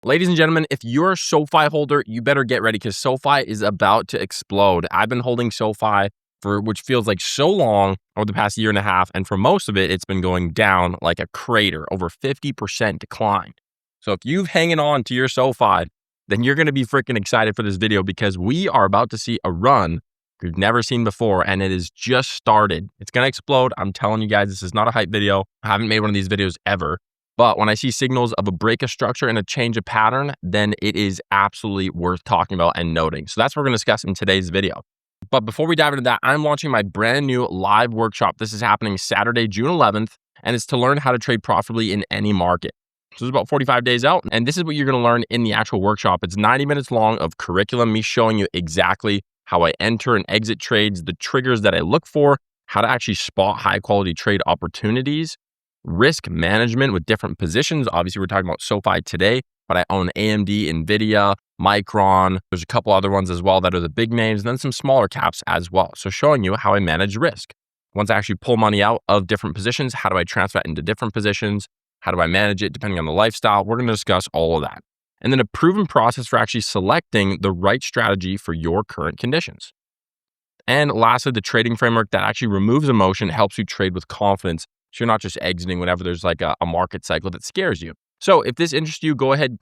Ladies and gentlemen, if you're a SoFi holder, you better get ready because SoFi is about to explode. I've been holding SoFi for which feels like so long over the past year and a half. And for most of it, it's been going down like a crater, over 50% decline. So if you've hanging on to your SoFi, then you're going to be freaking excited for this video because we are about to see a run we've never seen before. And it is just started. It's going to explode. I'm telling you guys, this is not a hype video. I haven't made one of these videos ever. But when I see signals of a break of structure and a change of pattern, then it is absolutely worth talking about and noting. So that's what we're going to discuss in today's video. But before we dive into that, I'm launching my brand new live workshop. This is happening Saturday, June 11th, and it's to learn how to trade profitably in any market. So it's about 45 days out, and this is what you're going to learn in the actual workshop. It's 90 minutes long of curriculum, me showing you exactly how I enter and exit trades, the triggers that I look for, how to actually spot high quality trade opportunities, risk management with different positions. Obviously, we're talking about SoFi today, but I own AMD, NVIDIA, Micron. There's a couple other ones as well that are the big names, and then some smaller caps as well. So showing you how I manage risk. Once I actually pull money out of different positions, how do I transfer it into different positions? How do I manage it depending on the lifestyle? We're going to discuss all of that. And then a proven process for actually selecting the right strategy for your current conditions. And lastly, the trading framework that actually removes emotion, helps you trade with confidence. So you're not just exiting whenever there's like a market cycle that scares you. So if this interests you, go ahead,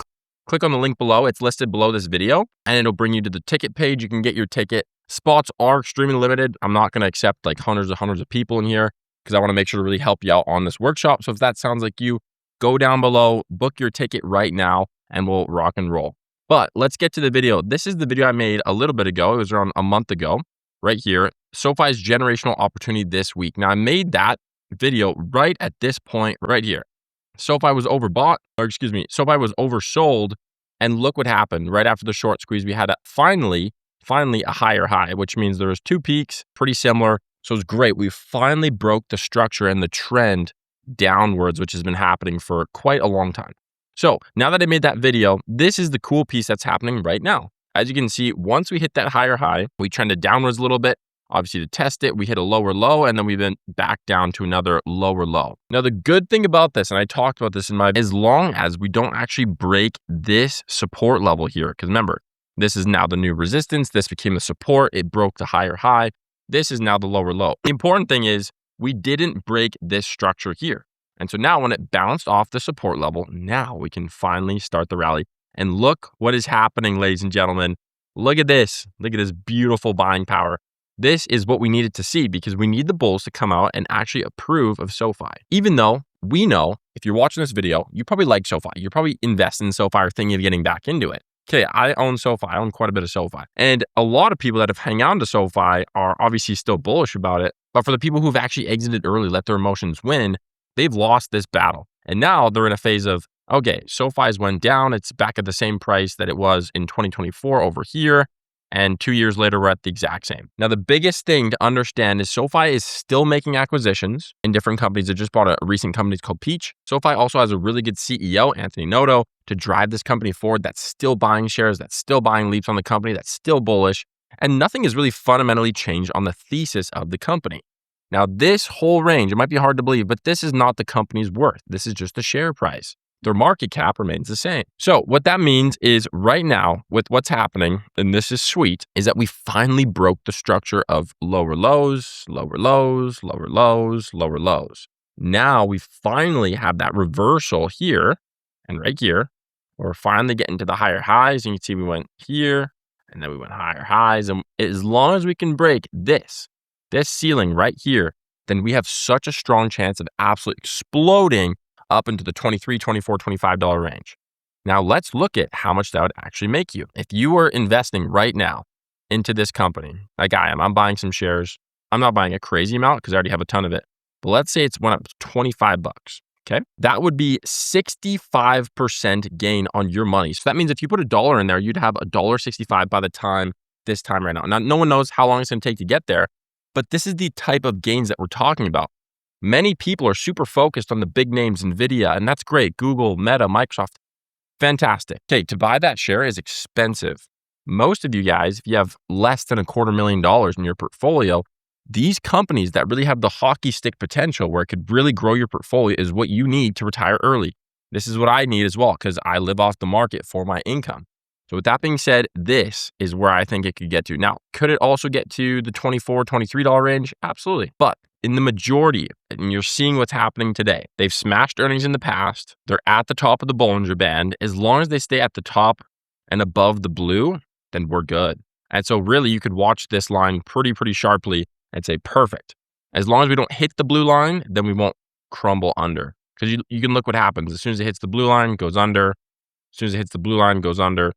click on the link below. It's listed below this video and it'll bring you to the ticket page. You can get your ticket. Spots are extremely limited. I'm not going to accept like hundreds of people in here because I want to make sure to really help you out on this workshop. So if that sounds like you, go down below, book your ticket right now, and we'll rock and roll. But let's get to the video. This is the video I made a little bit ago. It was around a month ago, right here. SoFi's generational opportunity this week. Now I made that video right at this point right here. SoFi was overbought, SoFi was oversold. And look what happened right after the short squeeze. We had finally a higher high, which means there was two peaks, pretty similar. So it's great. We finally broke the structure and the trend downwards, which has been happening for quite a long time. So now that I made that video, this is the cool piece that's happening right now. As you can see, once we hit that higher high, we trended downwards a little bit. Obviously, to test it, we hit a lower low, and then we've been back down to another lower low. Now, the good thing about this, and I talked about this as long as we don't actually break this support level here, because remember, this is now the new resistance. This became the support. It broke the higher high. This is now the lower low. The important thing is we didn't break this structure here. And so now when it bounced off the support level, now we can finally start the rally. And look what is happening, ladies and gentlemen. Look at this. Look at this beautiful buying power. This is what we needed to see because we need the bulls to come out and actually approve of SoFi. Even though we know if you're watching this video, you probably like SoFi. You're probably investing in SoFi or thinking of getting back into it. Okay, I own SoFi. I own quite a bit of SoFi. And a lot of people that have hung on to SoFi are obviously still bullish about it. But for the people who've actually exited early, let their emotions win, they've lost this battle. And now they're in a phase of, okay, SoFi's went down. It's back at the same price that it was in 2024 over here. And 2 years later, we're at the exact same. Now, the biggest thing to understand is SoFi is still making acquisitions in different companies. It just bought a recent company called Peach. SoFi also has a really good CEO, Anthony Noto, to drive this company forward. That's still buying shares, that's still buying leaps on the company, that's still bullish. And nothing has really fundamentally changed on the thesis of the company. Now, this whole range, it might be hard to believe, but this is not the company's worth. This is just the share price. Their market cap remains the same. So what that means is right now with what's happening, and this is sweet, is that we finally broke the structure of lower lows, lower lows, lower lows, lower lows. Now we finally have that reversal here and right here. We're finally getting to the higher highs. And you can see we went here and then we went higher highs. And as long as we can break this ceiling right here, then we have such a strong chance of absolutely exploding up into the $23, $24, $25 range. Now let's look at how much that would actually make you. If you were investing right now into this company, like I am, I'm buying some shares. I'm not buying a crazy amount because I already have a ton of it. But let's say it's went up to 25 bucks. Okay. That would be 65% gain on your money. So that means if you put $1 in there, you'd have $1.65 by the time this time right now. Now, no one knows how long it's going to take to get there, but this is the type of gains that we're talking about. Many people are super focused on the big names, NVIDIA, and that's great. Google, Meta, Microsoft, fantastic. Okay, to buy that share is expensive. Most of you guys, if you have less than $250,000 in your portfolio, these companies that really have the hockey stick potential where it could really grow your portfolio is what you need to retire early. This is what I need as well because I live off the market for my income. So with that being said, this is where I think it could get to. Now, could it also get to the $24, $23 range? Absolutely. But in the majority, and you're seeing what's happening today, they've smashed earnings in the past. They're at the top of the Bollinger Band. As long as they stay at the top and above the blue, then we're good. And so really you could watch this line pretty sharply and say, perfect. As long as we don't hit the blue line, then we won't crumble under. Because you can look what happens. As soon as it hits the blue line, goes under. As soon as it hits the blue line, goes under.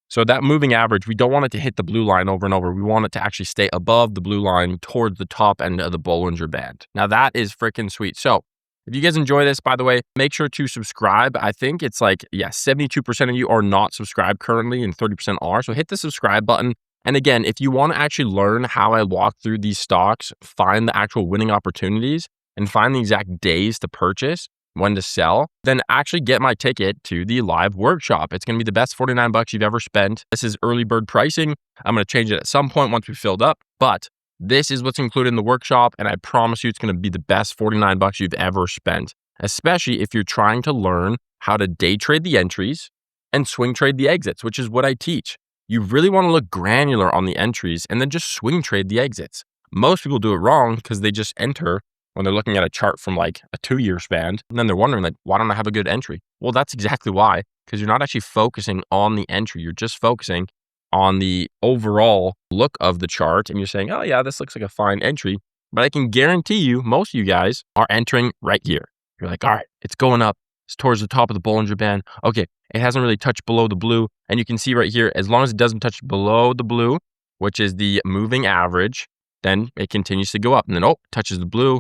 So that moving average, we don't want it to hit the blue line over and over. We want it to actually stay above the blue line towards the top end of the Bollinger Band. Now that is freaking sweet. So if you guys enjoy this, by the way, make sure to subscribe. I think it's like, 72% of you are not subscribed currently and 30% are. So hit the subscribe button. And again, if you want to actually learn how I walk through these stocks, find the actual winning opportunities and find the exact days to purchase, when to sell, then actually get my ticket to the live workshop. It's going to be the best $49 you've ever spent. This is early bird pricing. I'm going to change it at some point once we filled up, but this is what's included in the workshop. And I promise you it's going to be the best $49 you've ever spent, especially if you're trying to learn how to day trade the entries and swing trade the exits, which is what I teach. You really want to look granular on the entries and then just swing trade the exits. Most people do it wrong because they just enter when they're looking at a chart from like a 2-year span, and then they're wondering like, why don't I have a good entry? Well, that's exactly why, because you're not actually focusing on the entry. You're just focusing on the overall look of the chart. And you're saying, oh yeah, this looks like a fine entry, but I can guarantee you, most of you guys are entering right here. You're like, all right, it's going up. It's towards the top of the Bollinger Band. Okay, it hasn't really touched below the blue. And you can see right here, as long as it doesn't touch below the blue, which is the moving average, then it continues to go up. And then, touches the blue.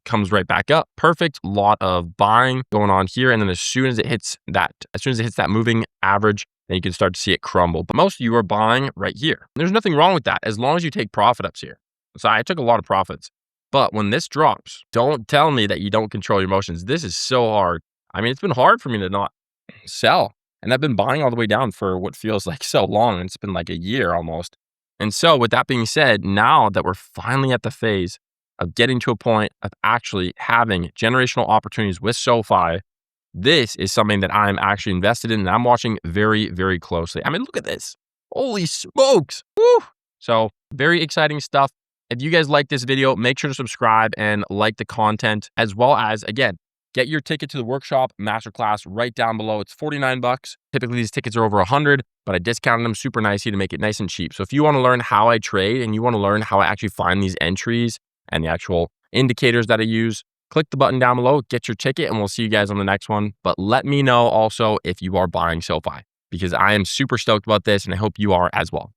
Comes right back up. Perfect. Lot of buying going on here. And then as soon as it hits that moving average, then you can start to see it crumble. But most of you are buying right here. There's nothing wrong with that as long as you take profit ups here. So I took a lot of profits. But when this drops, don't tell me that you don't control your emotions. This is so hard. I mean, it's been hard for me to not sell. And I've been buying all the way down for what feels like so long. It's been like a year almost. And so with that being said, now that we're finally at the phase of getting to a point of actually having generational opportunities with SoFi, this is something that I'm actually invested in and I'm watching very closely. I mean, look at this. Holy smokes. Woo! So very exciting stuff. If you guys like this video, make sure to subscribe and like the content, as well as, again, get your ticket to the workshop masterclass right down below. It's $49. Typically these tickets are over $100, but I discounted them super nicely to make it nice and cheap. So if you want to learn how I trade and you want to learn how I actually find these entries and the actual indicators that I use, click the button down below, get your ticket, and we'll see you guys on the next one. But let me know also if you are buying SoFi, because I am super stoked about this and I hope you are as well.